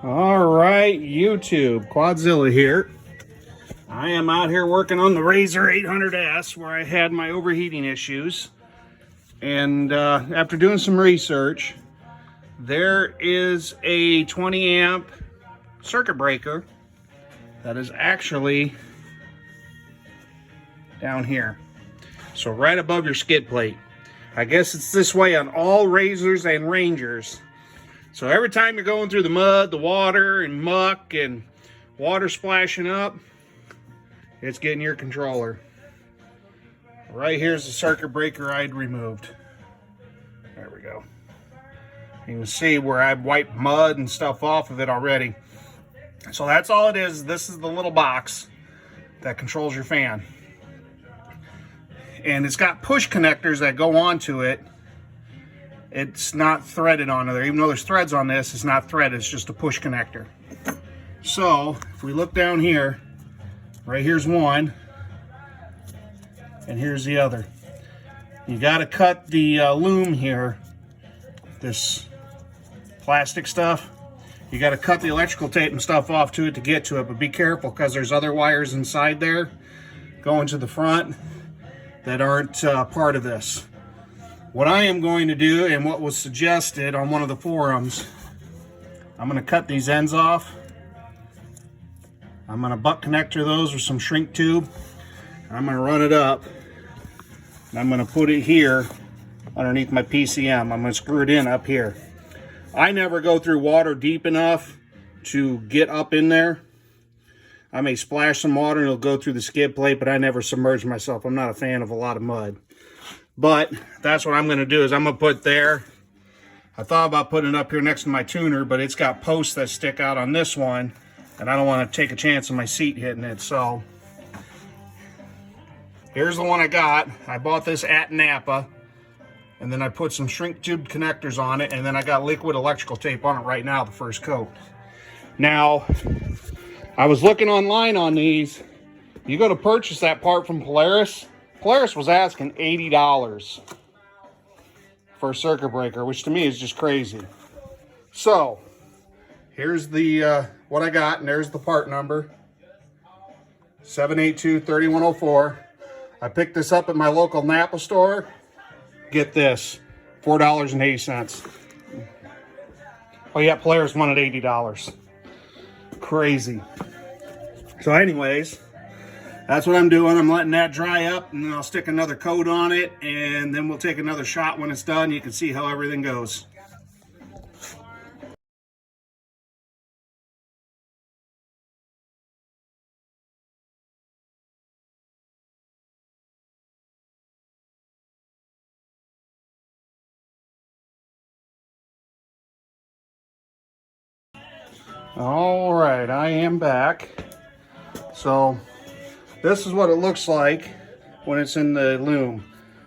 All right, YouTube, Quadzilla here. I am out here working on the RZR800S where I had my overheating issues. And after doing some research, there is a 20 amp circuit breaker that is actually down here. So right above your skid plate. I guess it's this way on all RZRs and Rangers. So every time you're going through the mud, the water, and muck, and water splashing up, it's getting your controller. Right here's the circuit breaker I'd removed. There we go. You can see where I've wiped mud and stuff off of it already. So that's all it is. This is the little box that controls your fan. And it's got push connectors that go onto it. It's not threaded onto there. Even though there's threads on this, it's not threaded. It's just a push connector. So if we look down here, right here's one, and here's the other. You got to cut the loom here, this plastic stuff. You got to cut the electrical tape and stuff off to it to get to it, but be careful because there's other wires inside there going to the front that aren't part of this. What I am going to do, and what was suggested on one of the forums, I'm going to cut these ends off. I'm going to butt connector those with some shrink tube. I'm going to run it up, and I'm going to put it here underneath my PCM. I'm going to screw it in up here. I never go through water deep enough to get up in there. I may splash some water and it'll go through the skid plate, but I never submerge myself. I'm not a fan of a lot of mud. But that's what I'm going to do, is I'm going to put there. I thought about putting it up here next to my tuner, but it's got posts that stick out on this one, and I don't want to take a chance of my seat hitting it. So here's the one I got. I bought this at Napa, and then I put some shrink tube connectors on it, and then I got liquid electrical tape on it right now, the first coat. Now, I was looking online on these. You go to purchase that part from Polaris. Polaris was asking $80 for a circuit breaker, which to me is just crazy. So here's the what I got, and there's the part number, 782-3104. I picked this up at my local Napa store. Get this, $4.80. Oh yeah, Polaris wanted $80. Crazy. So anyways, that's what I'm doing. I'm letting that dry up, and then I'll stick another coat on it, and then we'll take another shot when it's done. You can see how everything goes. All right, I am back. So this is what it looks like when it's in the loom.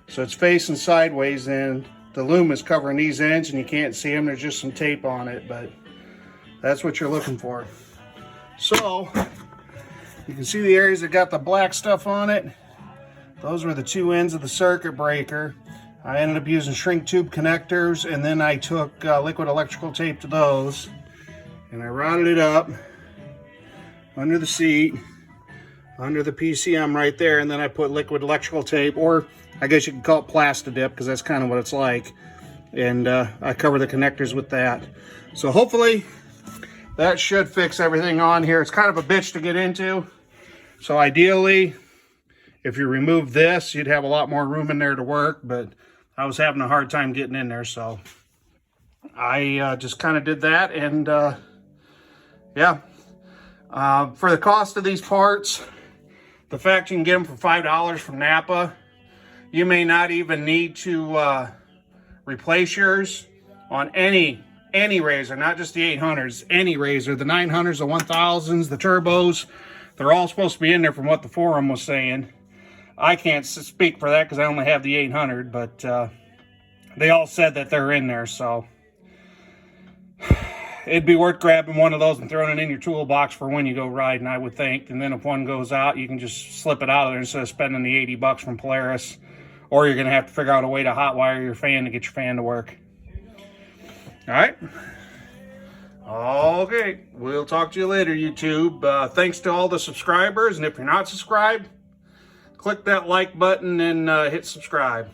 So it's facing sideways, and the loom is covering these ends, and you can't see them. There's just some tape on it, but that's what you're looking for. So you can see the areas that got the black stuff on it. Those were the two ends of the circuit breaker. I ended up using shrink tube connectors, and then I took liquid electrical tape to those, and I routed it up under the seat, under the PCM right there, and then I put liquid electrical tape, or I guess you could call it Plastidip, because that's kind of what it's like, and I cover the connectors with that. So hopefully that should fix everything on here. It's kind of a bitch to get into, so ideally if you remove this, you'd have a lot more room in there to work, but I was having a hard time getting in there, so I just kind of did that, and yeah. For the cost of these parts, the fact you can get them for $5 from Napa, you may not even need to replace yours on any RZR, not just the 800s, any RZR. The 900s, the 1000s, the turbos, they're all supposed to be in there from what the forum was saying. I can't speak for that because I only have the 800, but they all said that they're in there, so it'd be worth grabbing one of those and throwing it in your toolbox for when you go riding, I would think. And then if one goes out, you can just slip it out of there instead of spending the $80 from Polaris. Or you're going to have to figure out a way to hotwire your fan to get your fan to work. All right. Okay, we'll talk to you later, YouTube. Thanks to all the subscribers, and if you're not subscribed, click that like button and hit subscribe.